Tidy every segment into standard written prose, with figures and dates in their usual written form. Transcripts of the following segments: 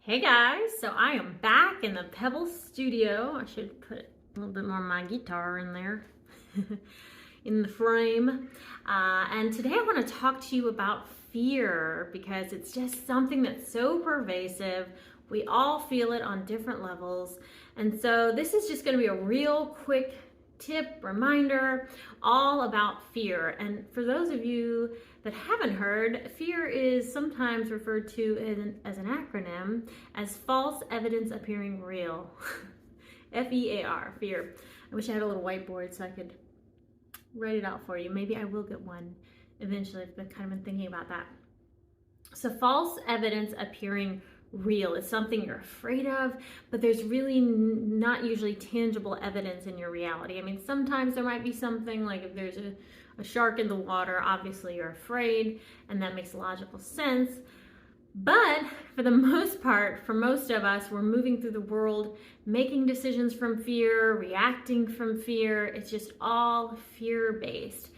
Hey guys, so I am back in the Pebble studio. I should put a little bit more of my guitar in there in the frame. And today I want to talk to you about fear because it's just something that's so pervasive. We all feel it on different levels. And so this is just going to be a real quick tip, reminder, all about fear. And for those of you that haven't heard, fear is sometimes referred to as an acronym as false evidence appearing real. F-E-A-R, fear. I wish I had a little whiteboard so I could write it out for you. Maybe I will get one eventually. I've kind of been thinking about that. So false evidence appearing real is something you're afraid of, but there's really not usually tangible evidence in your reality. I mean, sometimes there might be something like if there's a shark in the water, obviously you're afraid, and that makes logical sense. But for the most part, for most of us, we're moving through the world, making decisions from fear, reacting from fear. It's just all fear-based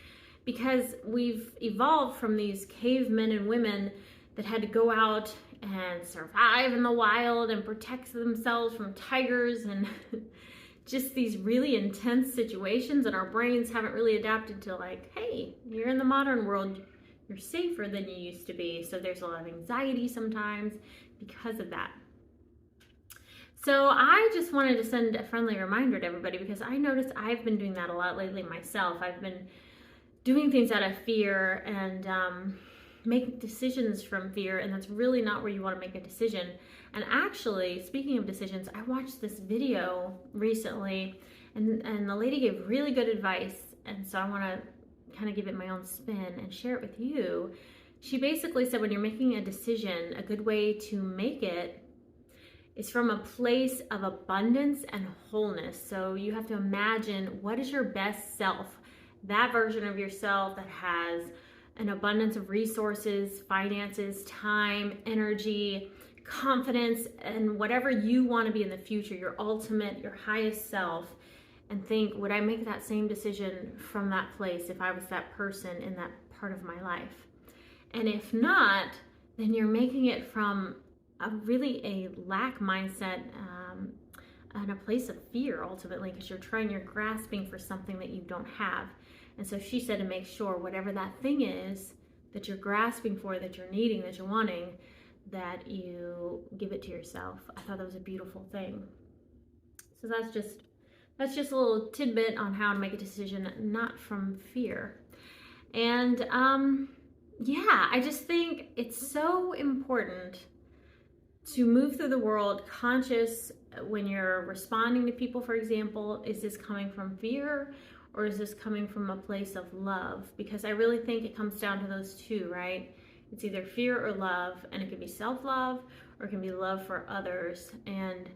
because we've evolved from these cavemen and women that had to go out and survive in the wild and protect themselves from tigers and just these really intense situations, and our brains haven't really adapted to like, hey, you're in the modern world, you're safer than you used to be. So there's a lot of anxiety sometimes because of that. So I just wanted to send a friendly reminder to everybody because I noticed I've been doing that a lot lately myself. I've been doing things out of fear and make decisions from fear, and that's really not where you want to make a decision. And actually, speaking of decisions, I watched this video recently and the lady gave really good advice, and so I want to kind of give it my own spin and share it with you. She basically said when you're making a decision, a good way to make it is from a place of abundance and wholeness. So you have to imagine what is your best self, that version of yourself that has an abundance of resources, finances, time, energy, confidence, and whatever you want to be in the future, your ultimate, your highest self, and think, would I make that same decision from that place if I was that person in that part of my life? And if not, then you're making it from really a lack mindset and a place of fear ultimately, because you're grasping for something that you don't have. And so she said to make sure whatever that thing is that you're grasping for, that you're needing, that you're wanting, that you give it to yourself. I thought that was a beautiful thing. So that's just a little tidbit on how to make a decision not from fear. And yeah, I just think it's so important to move through the world conscious when you're responding to people, for example. Is this coming from fear? Or is this coming from a place of love? Because I really think it comes down to those two, right? It's either fear or love, and it can be self-love or it can be love for others. And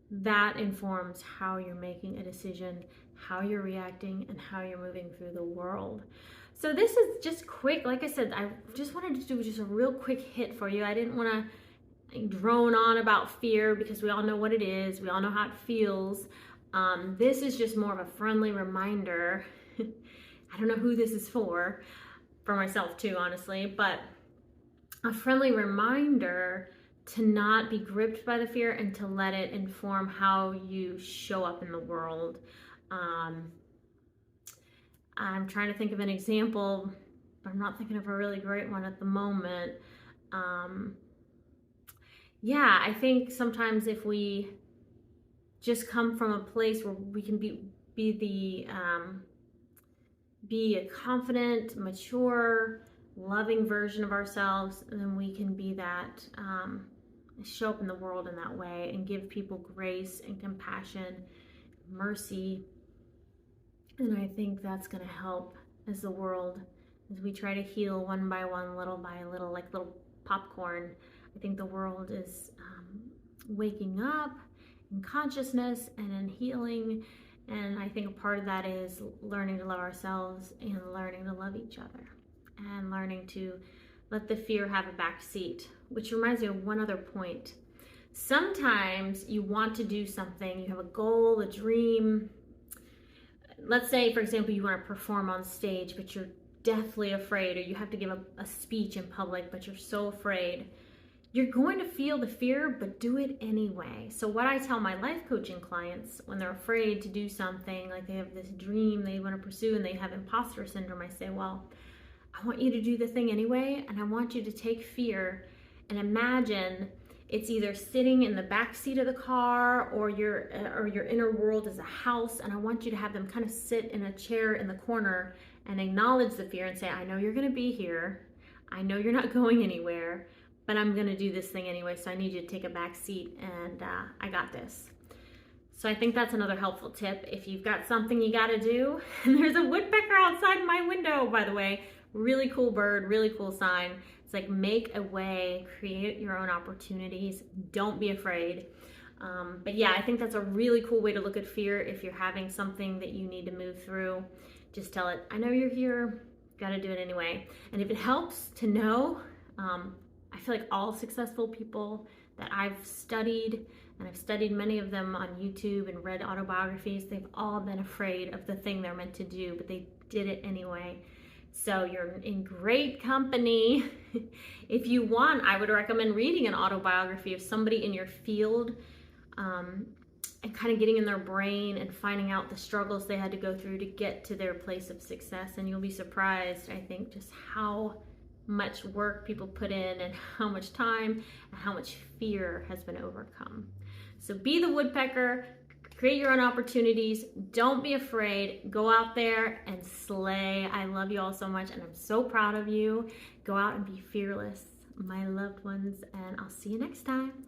that informs how you're making a decision, how you're reacting, and how you're moving through the world. So this is just quick. Like I said, I just wanted to do just a real quick hit for you. I didn't want to drone on about fear because we all know what it is. We all know how it feels. This is just more of a friendly reminder. I don't know who this is for myself too, honestly, but a friendly reminder to not be gripped by the fear and to let it inform how you show up in the world. I'm trying to think of an example, but I'm not thinking of a really great one at the moment. Yeah, I think sometimes if we just come from a place where we can be a confident, mature, loving version of ourselves, then we can be that, show up in the world in that way and give people grace and compassion, mercy. And I think that's going to help as we try to heal one by one, little by little, like little popcorn. I think the world is waking up in consciousness and in healing, and I think a part of that is learning to love ourselves and learning to love each other and learning to let the fear have a back seat. Which reminds me of one other point. Sometimes you want to do something, you have a goal, a dream. Let's say, for example, you want to perform on stage, but you're deathly afraid, or you have to give a speech in public, but you're so afraid. you're going to feel the fear, but do it anyway. So what I tell my life coaching clients when they're afraid to do something, like they have this dream they want to pursue and they have imposter syndrome, I say, well, I want you to do the thing anyway, and I want you to take fear and imagine it's either sitting in the back seat of the car or your inner world is a house, and I want you to have them kind of sit in a chair in the corner and acknowledge the fear and say, I know you're going to be here. I know you're not going anywhere, but I'm going to do this thing anyway, so I need you to take a back seat, and I got this. So I think that's another helpful tip. If you've got something you got to do, and there's a woodpecker outside my window, by the way, really cool bird, really cool sign. It's like, make a way, create your own opportunities. Don't be afraid. But yeah, I think that's a really cool way to look at fear. If you're having something that you need to move through, just tell it, I know you're here, got to do it anyway. And if it helps to know, I feel like all successful people that I've studied, and I've studied many of them on YouTube and read autobiographies, they've all been afraid of the thing they're meant to do, but they did it anyway. So you're in great company. If you want, I would recommend reading an autobiography of somebody in your field, and kind of getting in their brain and finding out the struggles they had to go through to get to their place of success. And you'll be surprised, I think, just how much work people put in and how much time and how much fear has been overcome. So be the woodpecker, create your own opportunities. Don't be afraid. Go out there and slay. I love you all so much, and I'm so proud of you. Go out and be fearless, my loved ones, and I'll see you next time.